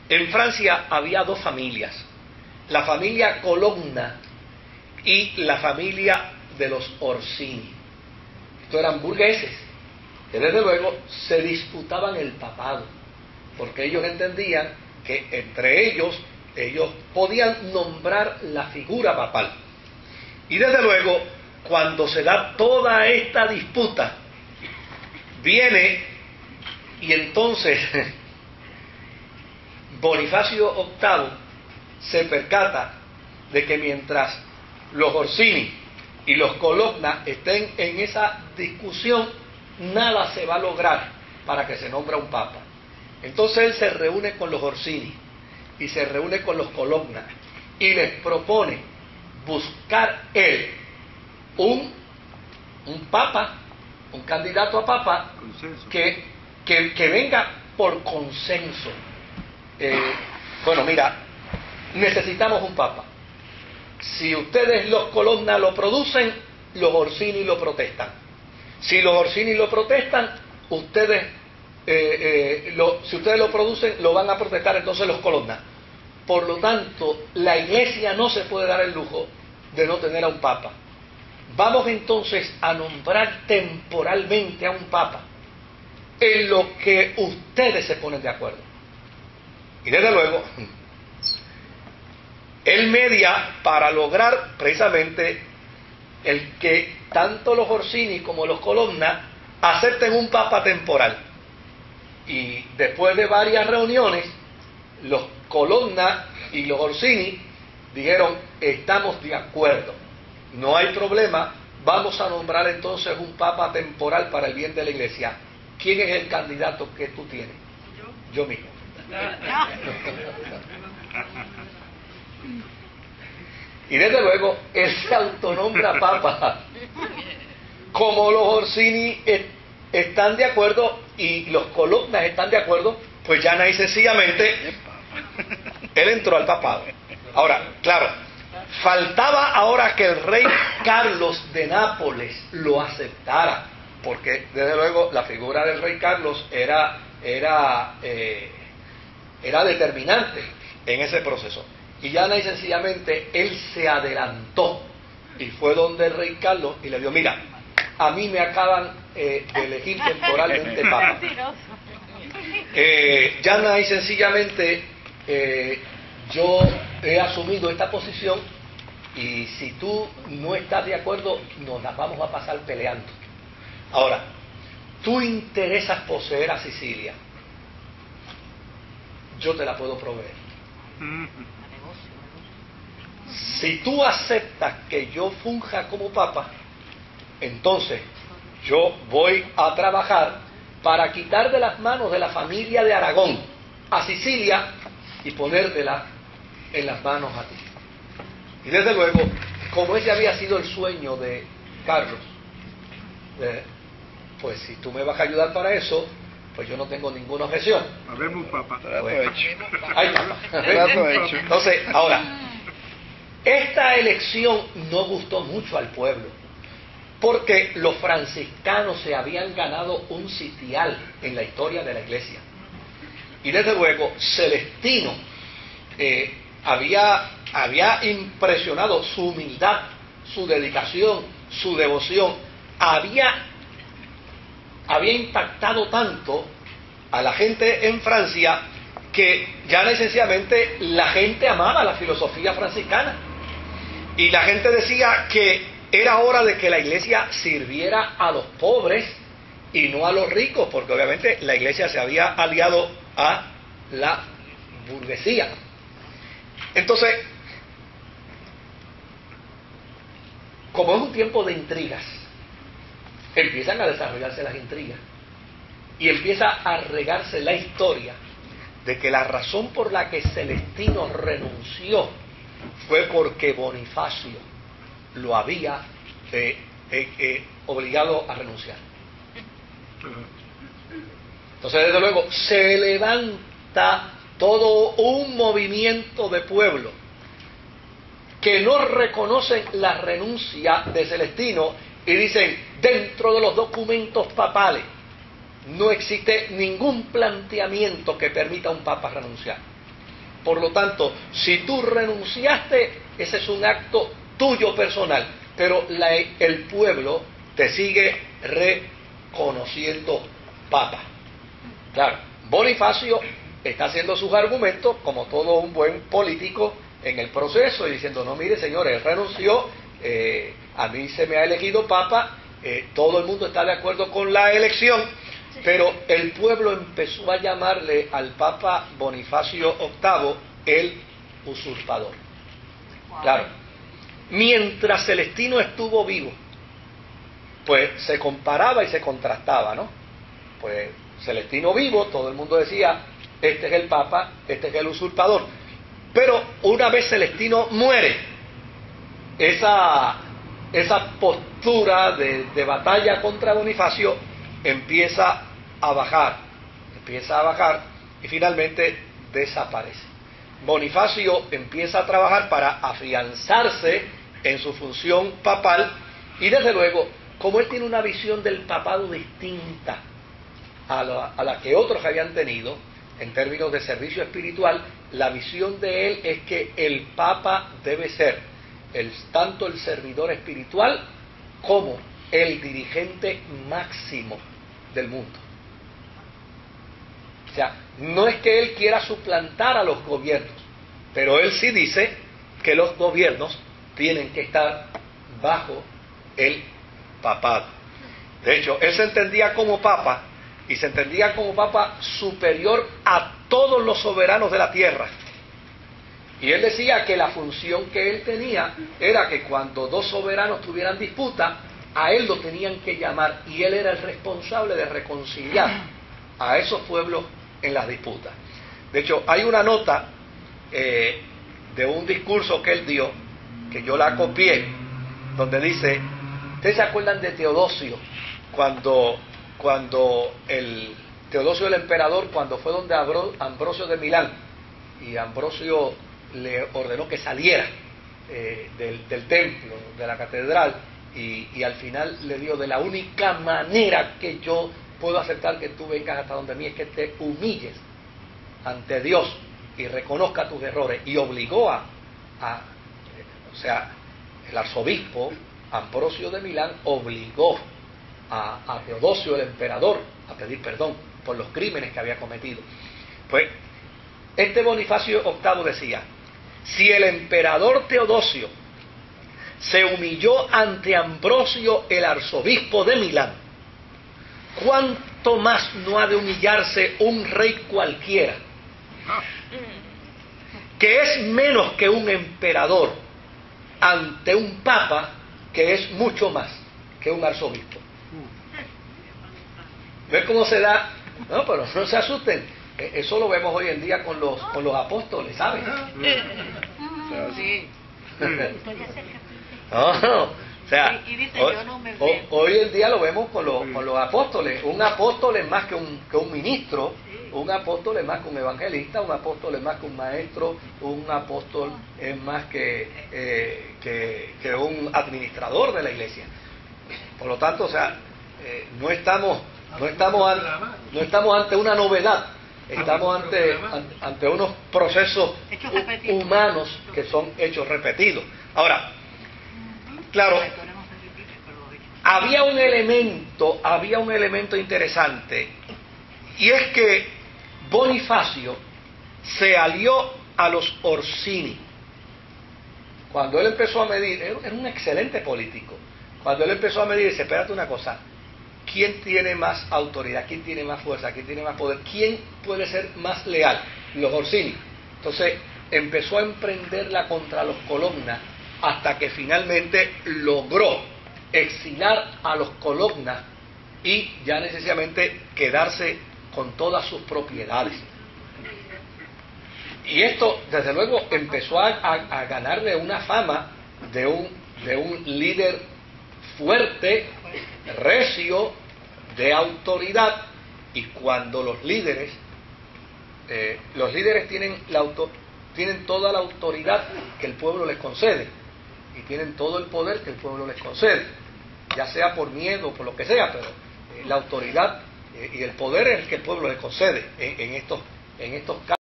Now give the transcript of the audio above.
En Francia había dos familias, la familia Colonna y la familia de los Orsini. Estos eran burgueses, que desde luego se disputaban el papado, porque ellos entendían que entre ellos podían nombrar la figura papal. Y desde luego, cuando se da toda esta disputa, viene y entonces Bonifacio VIII se percata de que mientras los Orsini y los Colonna estén en esa discusión, nada se va a lograr para que se nombre un papa. Entonces él se reúne con los Orsini y se reúne con los Colonna y les propone buscar él un papa, un candidato a papa que venga por consenso. Bueno, mira, necesitamos un papa. Si ustedes los Colonna lo producen, los Orsini lo protestan. Si los Orsini lo protestan, ustedes, si ustedes lo producen, lo van a protestar entonces los Colonna. Por lo tanto, la Iglesia no se puede dar el lujo de no tener a un papa. Vamos entonces a nombrar temporalmente a un papa en lo que ustedes se ponen de acuerdo. Y desde luego, él media para lograr precisamente el que tanto los Orsini como los Colonna acepten un papa temporal. Y después de varias reuniones, los Colonna y los Orsini dijeron: estamos de acuerdo, no hay problema, vamos a nombrar entonces un papa temporal para el bien de la Iglesia. ¿Quién es el candidato que tú tienes? Yo mismo. Y desde luego él se autonombra papa. Como los Orsini están de acuerdo y los Colonna están de acuerdo, pues ya y sencillamente él entró al papado. Ahora, claro, faltaba ahora que el rey Carlos de Nápoles lo aceptara, porque desde luego la figura del rey Carlos era determinante en ese proceso. Y ya y sencillamente él se adelantó y fue donde el rey Carlos y le dijo: mira, a mí me acaban de elegir temporalmente papa. Ya y sencillamente yo he asumido esta posición y si tú no estás de acuerdo nos las vamos a pasar peleando. Ahora, tú interesas poseer a Sicilia, yo te la puedo proveer. Si tú aceptas que yo funja como papa, entonces yo voy a trabajar para quitar de las manos de la familia de Aragón a Sicilia y ponértela en las manos a ti. Y desde luego, como ese había sido el sueño de Carlos, pues si tú me vas a ayudar para eso, pues yo no tengo ninguna objeción. Habemos papa. Bueno, hay papa. Entonces, ahora, esta elección no gustó mucho al pueblo, porque los franciscanos se habían ganado un sitial en la historia de la Iglesia. Y desde luego, Celestino había impresionado su humildad, su dedicación, su devoción. Había impactado tanto a la gente en Francia que ya sencillamente la gente amaba la filosofía franciscana. Y la gente decía que era hora de que la Iglesia sirviera a los pobres y no a los ricos, porque obviamente la Iglesia se había aliado a la burguesía. Entonces, como es un tiempo de intrigas, empiezan a desarrollarse las intrigas y empieza a regarse la historia de que la razón por la que Celestino renunció fue porque Bonifacio lo había obligado a renunciar. Entonces, desde luego, se levanta todo un movimiento de pueblo que no reconocen la renuncia de Celestino y dicen: dentro de los documentos papales no existe ningún planteamiento que permita a un papa renunciar. Por lo tanto, si tú renunciaste, ese es un acto tuyo personal, pero el pueblo te sigue reconociendo papa. Claro, Bonifacio está haciendo sus argumentos como todo un buen político en el proceso y diciendo, no, mire señor, él renunció, a mí se me ha elegido papa, todo el mundo está de acuerdo con la elección, pero el pueblo empezó a llamarle al papa Bonifacio VIII el usurpador. Claro, mientras Celestino estuvo vivo, pues se comparaba y se contrastaba, ¿no? Pues Celestino vivo, todo el mundo decía, este es el papa, este es el usurpador. Pero una vez Celestino muere, esa postura de batalla contra Bonifacio empieza a bajar y finalmente desaparece. Bonifacio empieza a trabajar para afianzarse en su función papal y desde luego, como él tiene una visión del papado distinta a la que otros habían tenido en términos de servicio espiritual, la visión de él es que el papa debe ser tanto el servidor espiritual como el dirigente máximo del mundo. O sea, no es que él quiera suplantar a los gobiernos, pero él sí dice que los gobiernos tienen que estar bajo el papado. De hecho, él se entendía como papa y se entendía como papa superior a todos los soberanos de la tierra. Y él decía que la función que él tenía era que cuando dos soberanos tuvieran disputa, a él lo tenían que llamar y él era el responsable de reconciliar a esos pueblos en las disputas. De hecho, hay una nota de un discurso que él dio, que yo la copié, donde dice, ¿ustedes se acuerdan de Teodosio? Cuando Teodosio el emperador, cuando fue donde Ambrosio de Milán, y Ambrosio le ordenó que saliera del templo, de la catedral, y al final le dio, de la única manera que yo puedo aceptar que tú vengas hasta donde mí es que te humilles ante Dios y reconozca tus errores, y obligó o sea, el arzobispo Ambrosio de Milán obligó a Teodosio el emperador a pedir perdón por los crímenes que había cometido. Pues este Bonifacio VIII decía, si el emperador Teodosio se humilló ante Ambrosio el arzobispo de Milán, ¿cuánto más no ha de humillarse un rey cualquiera, que es menos que un emperador, ante un papa que es mucho más que un arzobispo? ¿Ves cómo se da? No, pero no se asusten. Eso lo vemos hoy en día con los apóstoles, ¿sabes? Sí. No, o sea, y dice, yo no me veo. hoy en día lo vemos con los apóstoles. Un apóstol es más que un ministro, un apóstol es más que un evangelista, un apóstol es más que un maestro, un apóstol es más que un administrador de la iglesia. Por lo tanto, o sea, no estamos ante una novedad, estamos ante unos procesos humanos que son hechos repetidos. Ahora, claro, había un elemento interesante, y es que Bonifacio se alió a los Orsini. Cuando él empezó a medir, era un excelente político. Cuando él empezó a medir, dice, espérate una cosa, ¿quién tiene más autoridad? ¿Quién tiene más fuerza? ¿Quién tiene más poder? ¿Quién puede ser más leal? Los Orsini. Entonces empezó a emprenderla contra los Colonna, hasta que finalmente logró exilar a los Colonna y ya necesariamente quedarse con todas sus propiedades. Y esto, desde luego, empezó a ganarle una fama de un líder fuerte, recio, de autoridad. Y cuando los líderes tienen toda la autoridad que el pueblo les concede, y tienen todo el poder que el pueblo les concede, ya sea por miedo o por lo que sea, pero la autoridad y el poder es el que el pueblo les concede en estos casos.